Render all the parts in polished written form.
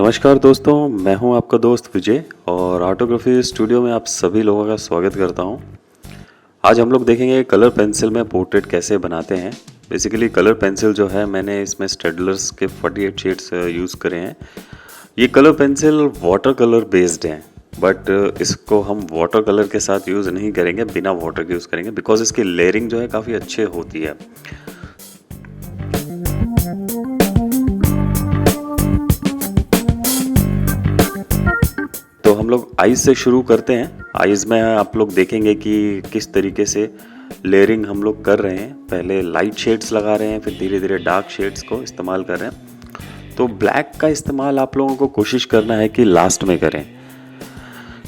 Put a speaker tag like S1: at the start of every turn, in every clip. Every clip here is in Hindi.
S1: नमस्कार दोस्तों, मैं हूं आपका दोस्त विजय और ऑटोग्राफी स्टूडियो में आप सभी लोगों का स्वागत करता हूं। आज हम लोग देखेंगे कलर पेंसिल में पोर्ट्रेट कैसे बनाते हैं। बेसिकली कलर पेंसिल जो है मैंने इसमें स्टेडलर्स के 48 शेड्स यूज़ करे हैं। ये colour pencil water colour based हैं, बट इसको हम वाटर कलर के साथ यूज़ नहीं करेंगे, बिना वाटर के यूज़ करेंगे बिकॉज इसकी लेयरिंग जो है काफ़ी अच्छे होती है। तो हम लोग आइज़ से शुरू करते हैं। आइज़ में आप लोग देखेंगे कि किस तरीके से लेयरिंग हम लोग कर रहे हैं। पहले लाइट शेड्स लगा रहे हैं, फिर धीरे धीरे डार्क शेड्स को इस्तेमाल कर रहे हैं। तो ब्लैक का इस्तेमाल आप लोगों को कोशिश करना है कि लास्ट में करें,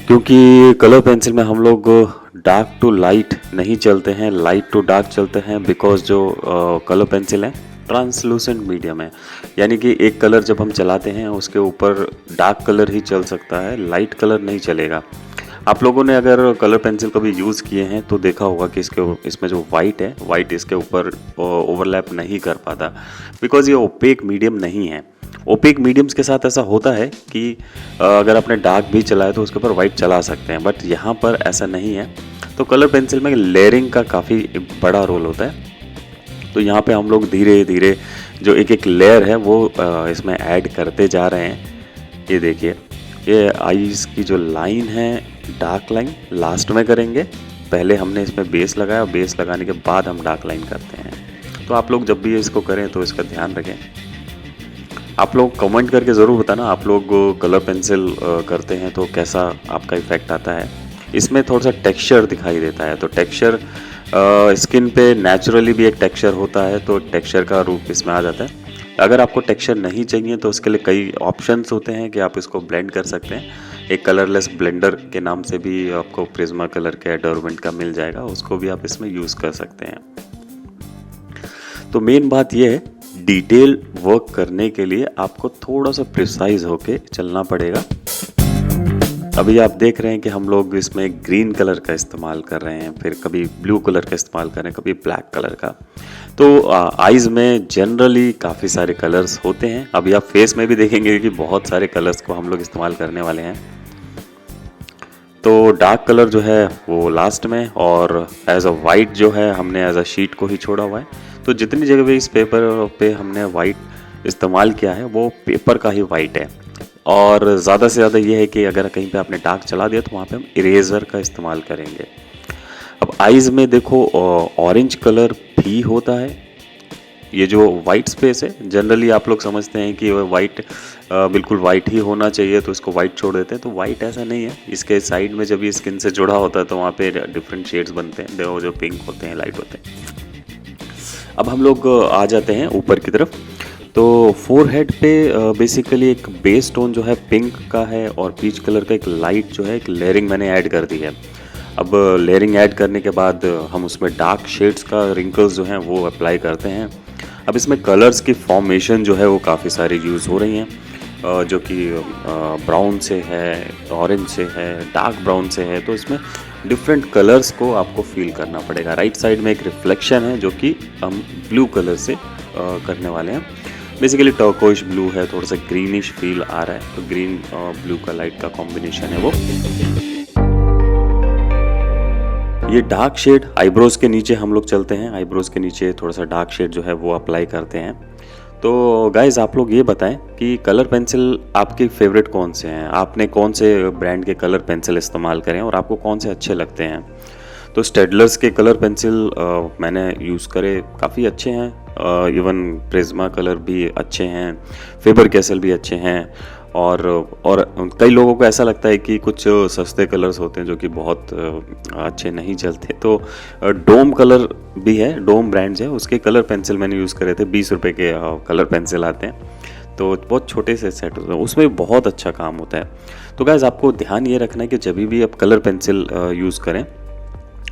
S1: क्योंकि कलर पेंसिल में हम लोग डार्क टू लाइट नहीं चलते हैं, लाइट टू डार्क चलते हैं। बिकॉज जो कलर पेंसिल है ट्रांसलूसेंट मीडियम है, यानी कि एक कलर जब हम चलाते हैं उसके ऊपर डार्क कलर ही चल सकता है, लाइट कलर नहीं चलेगा। आप लोगों ने अगर कलर पेंसिल कभी यूज़ किए हैं तो देखा होगा कि इसमें जो वाइट है, वाइट इसके ऊपर ओवरलैप नहीं कर पाता, बिकॉज ये ओपेक मीडियम नहीं है। ओपेक मीडियम्स के साथ ऐसा होता है कि अगर आपने डार्क भी चलाया तो उसके ऊपर वाइट चला सकते हैं, बट यहाँ पर ऐसा नहीं है। तो कलर पेंसिल में लेयरिंग का काफ़ी बड़ा रोल होता है। तो यहाँ पे हम लोग धीरे धीरे जो एक एक लेयर है वो इसमें ऐड करते जा रहे हैं। ये देखिए, ये आईज की जो लाइन है, डार्क लाइन लास्ट में करेंगे। पहले हमने इसमें बेस लगाया, बेस लगाने के बाद हम डार्क लाइन करते हैं। तो आप लोग जब भी इसको करें तो इसका ध्यान रखें। आप लोग कमेंट करके ज़रूर बताना, आप लोग कलर पेंसिल करते हैं तो कैसा आपका इफ़ेक्ट आता है। इसमें थोड़ा सा टेक्सचर दिखाई देता है, तो टेक्सचर स्किन पे नेचुरली भी एक टेक्सचर होता है, तो टेक्सचर का रूप इसमें आ जाता है। अगर आपको टेक्सचर नहीं चाहिए तो उसके लिए कई ऑप्शंस होते हैं कि आप इसको ब्लेंड कर सकते हैं। एक कलरलेस ब्लेंडर के नाम से भी आपको प्रिज्मा कलर के एडोरमेंट का मिल जाएगा, उसको भी आप इसमें यूज़ कर सकते हैं। तो मेन बात यह है, डिटेल वर्क करने के लिए आपको थोड़ा सा प्रिसाइज होके चलना पड़ेगा। अभी आप देख रहे हैं कि हम लोग इसमें ग्रीन कलर का इस्तेमाल कर रहे हैं, फिर कभी ब्लू कलर का इस्तेमाल कर रहे हैं, कभी ब्लैक कलर का। तो आइज़ में जनरली काफ़ी सारे कलर्स होते हैं। अभी आप फेस में भी देखेंगे कि बहुत सारे कलर्स को हम लोग इस्तेमाल करने वाले हैं। तो डार्क कलर जो है वो लास्ट में, और एज अ वाइट जो है हमने एज अ शीट को ही छोड़ा हुआ है। तो जितनी जगह भी इस पेपर पे हमने वाइट इस्तेमाल किया है वो पेपर का ही वाइट है। और ज़्यादा से ज़्यादा ये है कि अगर कहीं पे आपने डार्क चला दिया तो वहाँ पे हम इरेज़र का इस्तेमाल करेंगे। अब आइज़ में देखो ऑरेंज कलर भी होता है। ये जो वाइट स्पेस है, जनरली आप लोग समझते हैं कि वाइट बिल्कुल वाइट ही होना चाहिए, तो इसको वाइट छोड़ देते हैं। तो वाइट ऐसा नहीं है। इसके साइड में जब ये स्किन से जुड़ा होता है तो वहाँ पे डिफरेंट शेड्स बनते हैं, देखो जो पिंक होते हैं, लाइट होते हैं। अब हम लोग आ जाते हैं ऊपर की तरफ। तो फोरहेड पे बेसिकली एक बेस टोन जो है पिंक का है, और पीच कलर का एक लाइट जो है एक लेयरिंग मैंने ऐड कर दी है। अब लेयरिंग ऐड करने के बाद हम उसमें डार्क शेड्स का रिंकल्स जो हैं वो अप्लाई करते हैं। अब इसमें कलर्स की फॉर्मेशन जो है वो काफ़ी सारी यूज़ हो रही हैं, जो कि ब्राउन से है, ऑरेंज से है, डार्क ब्राउन से है। तो इसमें डिफरेंट कलर्स को आपको फील करना पड़ेगा। राइट साइड में एक रिफ्लेक्शन है जो कि हम ब्लू कलर से करने वाले हैं। बेसिकली टर्कोइश ब्लू है, थोड़ा सा ग्रीनिश फील आ रहा है, तो ग्रीन और ब्लू का लाइट का कॉम्बिनेशन है वो। ये डार्क शेड आईब्रोज के नीचे हम लोग चलते हैं। आईब्रोज के नीचे थोड़ा सा डार्क शेड जो है वो अप्लाई करते हैं। तो गाइज आप लोग ये बताएं कि कलर पेंसिल आपके फेवरेट कौन से हैं, आपने कौन से ब्रांड के कलर पेंसिल इस्तेमाल करें और आपको कौन से अच्छे लगते हैं। तो स्टेडलर्स के कलर पेंसिल मैंने यूज़ करे, काफ़ी अच्छे हैं। इवन प्रिज्मा कलर भी अच्छे हैं, फेबर कैसल भी अच्छे हैं। और कई लोगों को ऐसा लगता है कि कुछ सस्ते कलर्स होते हैं जो कि बहुत अच्छे नहीं चलते। तो डोम कलर भी है, डोम ब्रांड्स है, उसके कलर पेंसिल मैंने यूज़ करे थे। 20 रुपये के कलर पेंसिल आते हैं, तो बहुत छोटे से सेट होते हैं, उसमें बहुत अच्छा काम होता है। तो गाइस आपको ध्यान ये रखना है कि जब भी आप कलर पेंसिल यूज़ करें,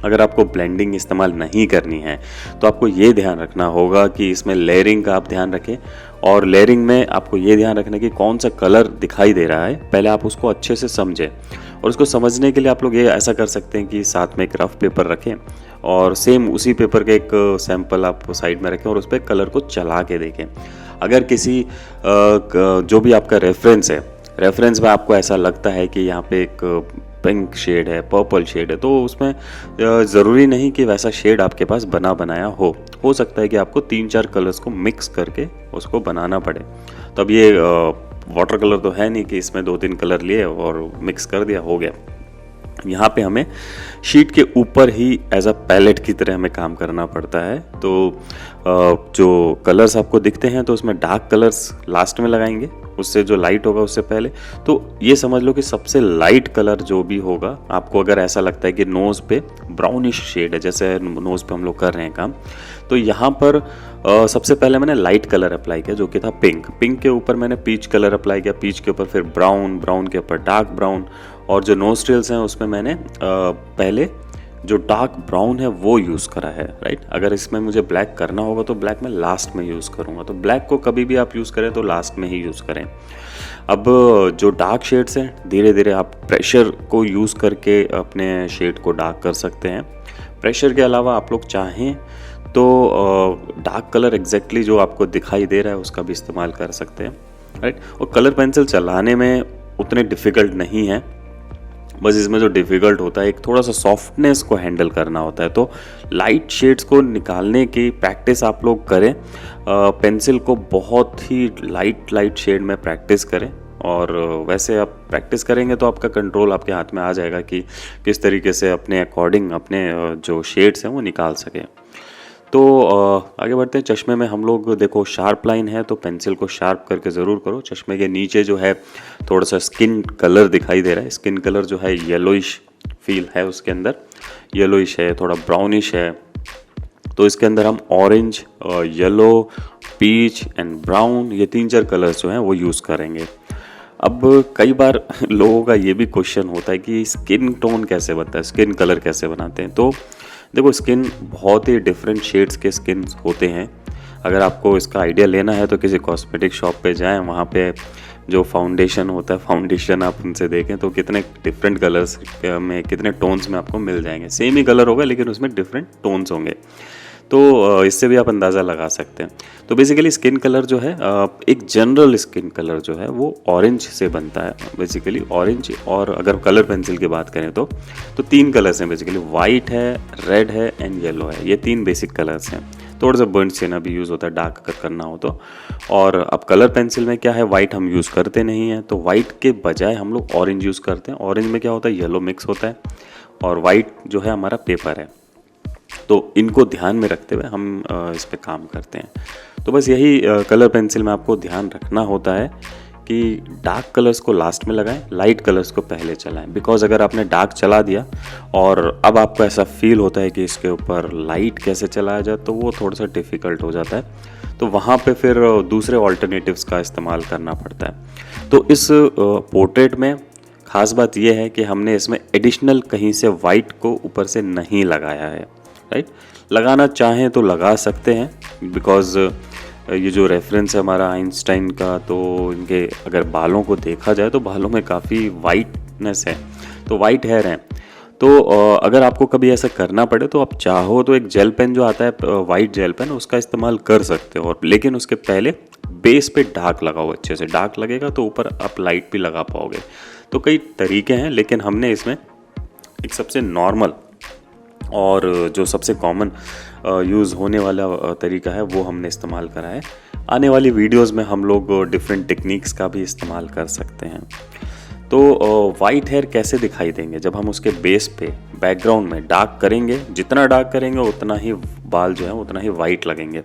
S1: अगर आपको ब्लेंडिंग इस्तेमाल नहीं करनी है तो आपको ये ध्यान रखना होगा कि इसमें लेयरिंग का आप ध्यान रखें। और लेयरिंग में आपको ये ध्यान रखना कि कौन सा कलर दिखाई दे रहा है, पहले आप उसको अच्छे से समझें। और उसको समझने के लिए आप लोग ये ऐसा कर सकते हैं कि साथ में एक रफ पेपर रखें और सेम उसी पेपर का एक सैंपल आप साइड में रखें और उस पर कलर को चला के देखें। अगर किसी जो भी आपका रेफरेंस है, रेफरेंस में आपको ऐसा लगता है कि यहाँ पे एक पिंक शेड है, पर्पल शेड है, तो उसमें ज़रूरी नहीं कि वैसा शेड आपके पास बना बनाया हो सकता है कि आपको 3-4 कलर्स को मिक्स करके उसको बनाना पड़े। तो अब ये वाटर कलर तो है नहीं कि इसमें 2-3 कलर लिए और मिक्स कर दिया, हो गया। यहाँ पे हमें शीट के ऊपर ही एज अ पैलेट की तरह हमें काम करना पड़ता है। तो जो कलर्स आपको दिखते हैं तो उसमें डार्क कलर्स लास्ट में लगाएंगे, उससे जो लाइट होगा उससे पहले। तो ये समझ लो कि सबसे लाइट कलर जो भी होगा, आपको अगर ऐसा लगता है कि नोज़ पे ब्राउनिश शेड है, जैसे नोज़ पे हम लोग कर रहे हैं काम, तो यहाँ पर सबसे पहले मैंने लाइट कलर अप्लाई किया जो कि था पिंक के ऊपर मैंने पीच कलर अप्लाई किया, पीच के ऊपर फिर ब्राउन के ऊपर डार्क ब्राउन, और जो नोस्ट्रिल्स हैं उसमें मैंने पहले जो डार्क ब्राउन है वो यूज़ करा है, राइट। अगर इसमें मुझे ब्लैक करना होगा तो ब्लैक मैं लास्ट में यूज़ करूँगा। तो ब्लैक को कभी भी आप यूज़ करें तो लास्ट में ही यूज़ करें। अब जो डार्क शेड्स हैं, धीरे धीरे आप प्रेशर को यूज़ करके अपने शेड को डार्क कर सकते हैं। प्रेशर के अलावा आप लोग चाहें तो डार्क कलर एग्जैक्टली जो आपको दिखाई दे रहा है उसका भी इस्तेमाल कर सकते हैं, राइट। और कलर पेंसिल चलाने में उतने डिफ़िकल्ट नहीं है, बस इसमें जो डिफ़िकल्ट होता है एक थोड़ा सा सॉफ्टनेस को हैंडल करना होता है। तो लाइट शेड्स को निकालने की प्रैक्टिस आप लोग करें, पेंसिल को बहुत ही लाइट शेड में प्रैक्टिस करें, और वैसे आप प्रैक्टिस करेंगे तो आपका कंट्रोल आपके हाथ में आ जाएगा कि किस तरीके से अपने अकॉर्डिंग अपने जो शेड्स हैं वो निकाल सकें। तो आगे बढ़ते हैं। चश्मे में हम लोग देखो शार्प लाइन है तो पेंसिल को शार्प करके ज़रूर करो। चश्मे के नीचे जो है थोड़ा सा स्किन कलर दिखाई दे रहा है, स्किन कलर जो है येलोइश फील है, उसके अंदर येलोइश है, थोड़ा ब्राउनिश है। तो इसके अंदर हम orange, yellow, peach and brown, ये 3-4 कलर्स जो हैं वो यूज़ करेंगे। अब कई बार लोगों का ये भी क्वेश्चन होता है कि स्किन टोन कैसे बनता है, स्किन कलर कैसे बनाते हैं। तो देखो, स्किन बहुत ही डिफरेंट शेड्स के स्किन होते हैं। अगर आपको इसका आइडिया लेना है तो किसी कॉस्मेटिक शॉप पे जाएं, वहाँ पे जो फाउंडेशन होता है, फाउंडेशन आप उनसे देखें तो कितने डिफरेंट कलर्स में, कितने टोन्स में आपको मिल जाएंगे। सेम ही कलर होगा लेकिन उसमें डिफरेंट टोन्स होंगे। तो इससे भी आप अंदाज़ा लगा सकते हैं। तो बेसिकली स्किन कलर जो है, एक जनरल स्किन कलर जो है वो ऑरेंज से बनता है, बेसिकली ऑरेंज। और अगर कलर पेंसिल की बात करें तो 3 कलर्स हैं बेसिकली, वाइट है, रेड है एंड येलो है। ये 3 बेसिक कलर्स हैं। थोड़ा सा बर्न स्टेन भी यूज़ होता है डार्क अगर करना हो तो। और अब कलर पेंसिल में क्या है, वाइट हम यूज़ करते नहीं हैं, तो वाइट के बजाय हम लोग ऑरेंज यूज़ करते हैं। ऑरेंज में क्या होता है, येलो मिक्स होता है, और वाइट जो है हमारा पेपर है। तो इनको ध्यान में रखते हुए हम इस पे काम करते हैं। तो बस यही कलर पेंसिल में आपको ध्यान रखना होता है कि डार्क कलर्स को लास्ट में लगाएं, लाइट कलर्स को पहले चलाएं। बिकॉज अगर आपने डार्क चला दिया और अब आपको ऐसा फील होता है कि इसके ऊपर लाइट कैसे चलाया जाए, तो वो थोड़ा सा डिफ़िकल्ट हो जाता है। तो वहाँ पे फिर दूसरे ऑल्टरनेटिव्स का इस्तेमाल करना पड़ता है। तो इस पोर्ट्रेट में ख़ास बात यह है कि हमने इसमें एडिशनल कहीं से वाइट को ऊपर से नहीं लगाया है, राइट। लगाना चाहें तो लगा सकते हैं, बिकॉज ये जो रेफरेंस है हमारा आइंस्टाइन का, तो इनके अगर बालों को देखा जाए तो बालों में काफ़ी वाइटनेस है, तो वाइट हेयर हैं। तो अगर आपको कभी ऐसा करना पड़े तो आप चाहो तो एक जेल पेन जो आता है, वाइट जेल पेन, उसका इस्तेमाल कर सकते हो। और लेकिन उसके पहले बेस पे डार्क लगाओ, अच्छे से डार्क लगेगा तो ऊपर आप लाइट भी लगा पाओगे। तो कई तरीके हैं, लेकिन हमने इसमें एक सबसे नॉर्मल और जो सबसे कॉमन यूज़ होने वाला तरीका है वो हमने इस्तेमाल करा है। आने वाली वीडियोस में हम लोग डिफरेंट टेक्निक्स का भी इस्तेमाल कर सकते हैं। तो वाइट हेयर कैसे दिखाई देंगे, जब हम उसके बेस पे बैकग्राउंड में डार्क करेंगे, जितना डार्क करेंगे उतना ही बाल जो है उतना ही वाइट लगेंगे।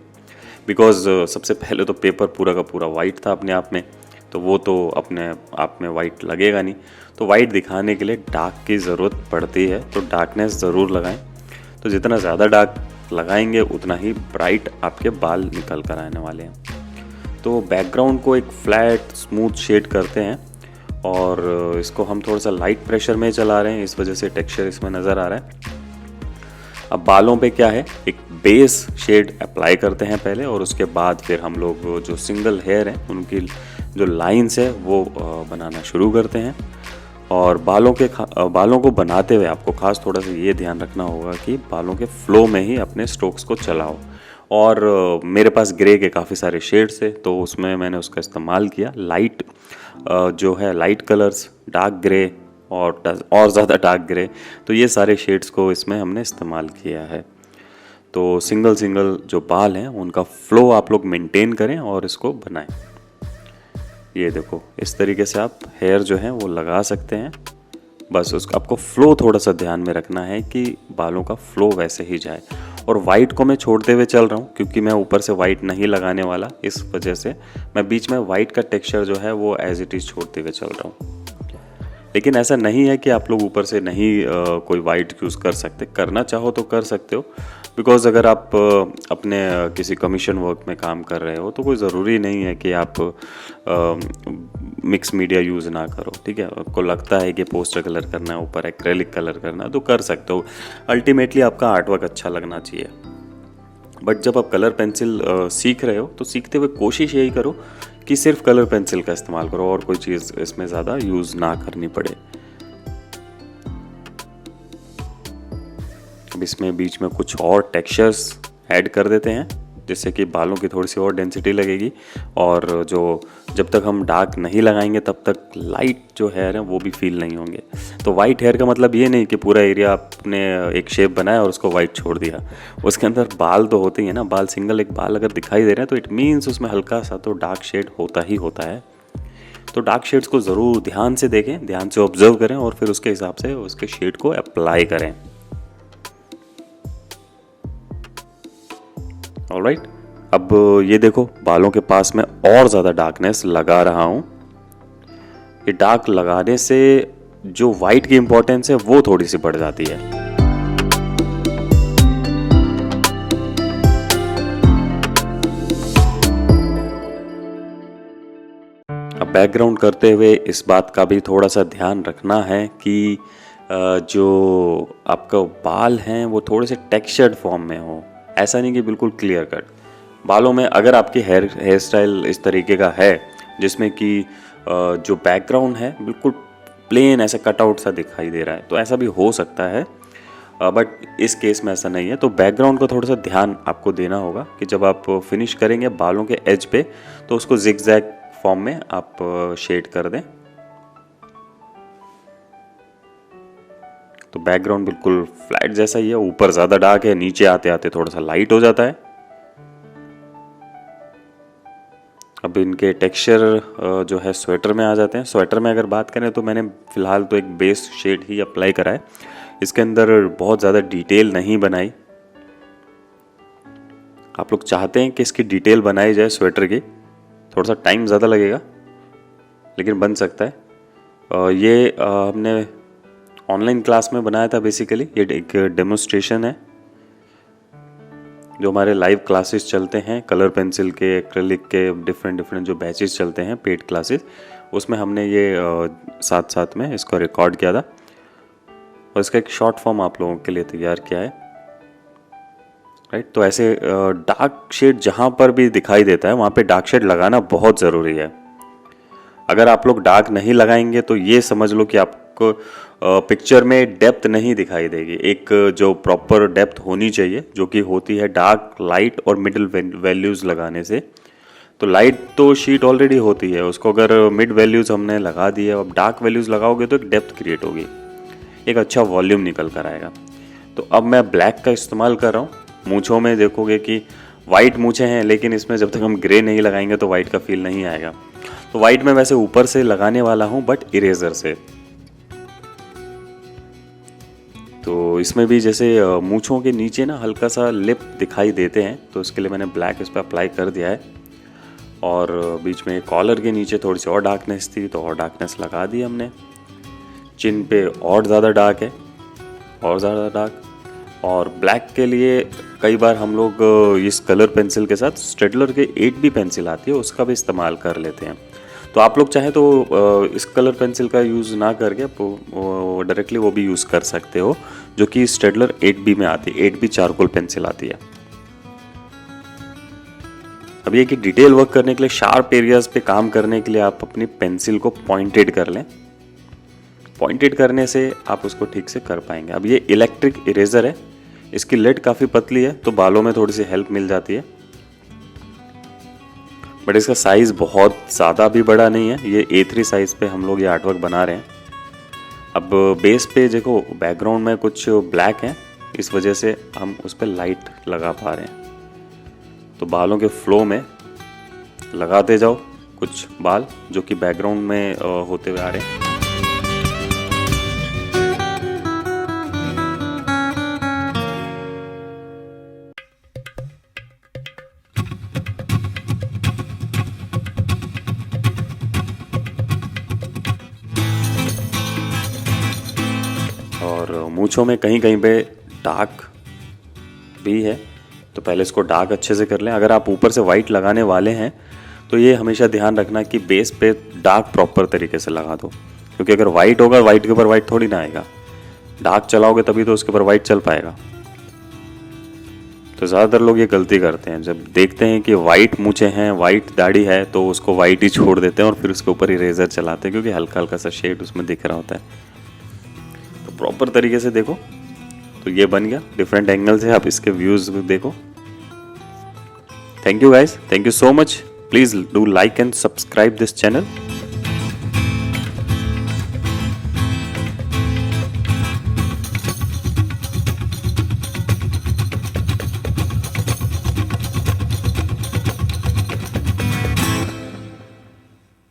S1: बिकॉज सबसे पहले तो पेपर पूरा का पूरा वाइट था अपने आप में, तो वो तो अपने आप में वाइट लगेगा नहीं। तो वाइट दिखाने के लिए डार्क की ज़रूरत पड़ती है, तो डार्कनेस ज़रूर लगाएं। तो जितना ज़्यादा डार्क लगाएंगे उतना ही ब्राइट आपके बाल निकल कर आने वाले हैं। तो बैकग्राउंड को एक फ्लैट स्मूथ शेड करते हैं, और इसको हम थोड़ा सा लाइट प्रेशर में चला रहे हैं, इस वजह से टेक्सचर इसमें नज़र आ रहा है। अब बालों पे क्या है, एक बेस शेड अप्लाई करते हैं पहले, और उसके बाद फिर हम लोग जो सिंगल हेयर हैं उनकी जो लाइंस है वो बनाना शुरू करते हैं। और बालों को बनाते हुए आपको खास थोड़ा सा ये ध्यान रखना होगा कि बालों के फ्लो में ही अपने स्ट्रोक्स को चलाओ। और मेरे पास ग्रे के काफ़ी सारे शेड्स थे, तो उसमें मैंने उसका इस्तेमाल किया। लाइट जो है लाइट कलर्स, डार्क ग्रे और ज़्यादा डार्क ग्रे, तो ये सारे शेड्स को इसमें हमने इस्तेमाल किया है। तो सिंगल सिंगल जो बाल हैं उनका फ्लो आप लोग मेंटेन करें और इसको बनाएं। ये देखो इस तरीके से आप हेयर जो है वो लगा सकते हैं। बस उसका आपको फ्लो थोड़ा सा ध्यान में रखना है कि बालों का फ्लो वैसे ही जाए। और वाइट को मैं छोड़ते हुए चल रहा हूँ क्योंकि मैं ऊपर से वाइट नहीं लगाने वाला, इस वजह से मैं बीच में वाइट का टेक्सचर जो है वो एज इट इज़ छोड़ते हुए चल रहा हूँ। लेकिन ऐसा नहीं है कि आप लोग ऊपर से नहीं कोई वाइट यूज़ कर सकते, करना चाहो तो कर सकते हो। बिकॉज़ अगर आप अपने किसी कमीशन वर्क में काम कर रहे हो तो कोई ज़रूरी नहीं है कि आप मिक्स मीडिया यूज़ ना करो, ठीक है। आपको लगता है कि पोस्टर कलर करना है, ऊपर एक्रेलिक कलर करना है, तो कर सकते हो। अल्टीमेटली आपका आर्टवर्क अच्छा लगना चाहिए। बट जब आप कलर पेंसिल सीख रहे हो तो सीखते हुए कोशिश यही करो कि सिर्फ कलर पेंसिल का इस्तेमाल करो और कोई चीज़ इसमें ज़्यादा यूज़ ना करनी पड़े। अब इसमें बीच में कुछ और टेक्सचर्स ऐड कर देते हैं जिससे कि बालों की थोड़ी सी और डेंसिटी लगेगी। और जो जब तक हम डार्क नहीं लगाएंगे तब तक लाइट जो हेयर है वो भी फील नहीं होंगे। तो वाइट हेयर का मतलब ये नहीं कि पूरा एरिया आपने एक शेप बनाया और उसको वाइट छोड़ दिया। उसके अंदर बाल तो होते ही हैं ना, बाल सिंगल एक बाल अगर दिखाई दे रहे हैं तो इट मीन्स उसमें हल्का सा तो डार्क शेड होता ही होता है। तो डार्क शेड्स को ज़रूर ध्यान से देखें, ध्यान से ऑब्जर्व करें और फिर उसके हिसाब से उसके शेड को अप्लाई करें। ऑलराइट, अब ये देखो बालों के पास में और ज़्यादा डार्कनेस लगा रहा हूँ। ये डार्क लगाने से जो वाइट की इंपॉर्टेंस है वो थोड़ी सी बढ़ जाती है। अब बैकग्राउंड करते हुए इस बात का भी थोड़ा सा ध्यान रखना है कि जो आपका बाल हैं वो थोड़े से टेक्सचर्ड फॉर्म में हो। ऐसा नहीं कि बिल्कुल क्लियर कट। बालों में अगर आपकी हेयर स्टाइल इस तरीके का है जिसमें कि जो बैकग्राउंड है बिल्कुल प्लेन ऐसा कटआउट सा दिखाई दे रहा है, तो ऐसा भी हो सकता है। बट इस केस में ऐसा नहीं है। तो बैकग्राउंड को थोड़ा सा ध्यान आपको देना होगा कि जब आप फिनिश करेंगे बालों के एज पे तो उसको जिगजैग फॉर्म में आप शेड कर दें। तो बैकग्राउंड बिल्कुल फ्लैट जैसा ही है, ऊपर ज़्यादा डार्क है, नीचे आते आते थोड़ा सा लाइट हो जाता है। अब इनके टेक्सचर जो है स्वेटर में आ जाते हैं। स्वेटर में अगर बात करें तो मैंने फ़िलहाल तो एक बेस शेड ही अप्लाई करा है, इसके अंदर बहुत ज़्यादा डिटेल नहीं बनाई। आप लोग चाहते हैं कि इसकी डिटेल बनाई जाए स्वेटर की, थोड़ा सा टाइम ज़्यादा लगेगा लेकिन बन सकता है। ये हमने ऑनलाइन क्लास में बनाया था। बेसिकली ये एक डेमोन्स्ट्रेशन है। जो हमारे लाइव क्लासेस चलते हैं कलर पेंसिल के, एक्रेलिक के, डिफरेंट जो बैचेस चलते हैं पेड क्लासेस, उसमें हमने ये साथ साथ में इसको रिकॉर्ड किया था और इसका एक शॉर्ट फॉर्म आप लोगों के लिए तैयार किया है। राइट, तो ऐसे डार्क शेड जहाँ पर भी दिखाई देता है वहाँ पे डार्क शेड लगाना बहुत ज़रूरी है। अगर आप लोग डार्क नहीं लगाएंगे तो ये समझ लो कि आपको पिक्चर में डेप्थ नहीं दिखाई देगी। एक जो प्रॉपर डेप्थ होनी चाहिए जो कि होती है डार्क, लाइट और मिडिल वैल्यूज़ लगाने से। तो लाइट तो शीट ऑलरेडी होती है, उसको अगर मिड वैल्यूज़ हमने लगा दी है, अब डार्क वैल्यूज़ लगाओगे तो एक डेप्थ क्रिएट होगी, एक अच्छा वॉल्यूम निकल कर आएगा। तो अब मैं ब्लैक का इस्तेमाल कर रहा हूँ। मूँछों में देखोगे कि वाइट मूँछें हैं लेकिन इसमें जब तक हम ग्रे नहीं लगाएंगे तो वाइट का फील नहीं आएगा। तो वाइट में वैसे ऊपर से लगाने वाला हूँ बट इरेजर से। तो इसमें भी जैसे मूँछों के नीचे ना हल्का सा लिप दिखाई देते हैं, तो इसके लिए मैंने ब्लैक इस पर अप्लाई कर दिया है। और बीच में कॉलर के नीचे थोड़ी सी और डार्कनेस थी तो और डार्कनेस लगा दी हमने। चिन पे और ज़्यादा डार्क है, और ज़्यादा डार्क। और ब्लैक के लिए कई बार हम लोग इस कलर पेंसिल के साथ स्टेडलर के 8B पेंसिल आती है उसका भी इस्तेमाल कर लेते हैं। तो आप लोग चाहें तो इस कलर पेंसिल का यूज़ ना करके डायरेक्टली वो भी यूज़ कर सकते हो जो कि स्टेडलर 8B में आती है। 8B चारकोल पेंसिल आती है। अब ये कि डिटेल वर्क करने के लिए, शार्प एरियाज पे काम करने के लिए आप अपनी पेंसिल को पॉइंटेड कर लें। पॉइंटेड करने से आप उसको ठीक से कर पाएंगे। अब ये इलेक्ट्रिक इरेजर है, इसकी लेड काफ़ी पतली है तो बालों में थोड़ी सी हेल्प मिल जाती है। बट इसका साइज़ बहुत ज़्यादा भी बड़ा नहीं है। ये A3 साइज़ पे हम लोग ये आर्टवर्क बना रहे हैं। अब बेस पे देखो बैकग्राउंड में कुछ ब्लैक है, इस वजह से हम उस पर लाइट लगा पा रहे हैं। तो बालों के फ्लो में लगाते जाओ कुछ बाल जो कि बैकग्राउंड में होते हुए आ रहे हैं। और मूंछों में कहीं कहीं पे डार्क भी है, तो पहले इसको डार्क अच्छे से कर लें। अगर आप ऊपर से वाइट लगाने वाले हैं तो ये हमेशा ध्यान रखना कि बेस पे डार्क प्रॉपर तरीके से लगा दो, क्योंकि अगर वाइट होगा वाइट के ऊपर वाइट थोड़ी ना आएगा, डार्क चलाओगे तभी तो उसके ऊपर वाइट चल पाएगा। तो ज़्यादातर लोग ये गलती करते हैं, जब देखते हैं कि वाइट मूंछें हैं, वाइट दाढ़ी है, तो उसको वाइट ही छोड़ देते हैं और फिर उसके ऊपर इरेजर चलाते हैं, क्योंकि हल्का हल्का सा शेड उसमें दिख रहा होता है। तो प्रॉपर तरीके से देखो, तो ये बन गया। डिफरेंट एंगल से आप इसके व्यूज़ देखो। Thank you guys, thank you so much. Please do like and subscribe this channel.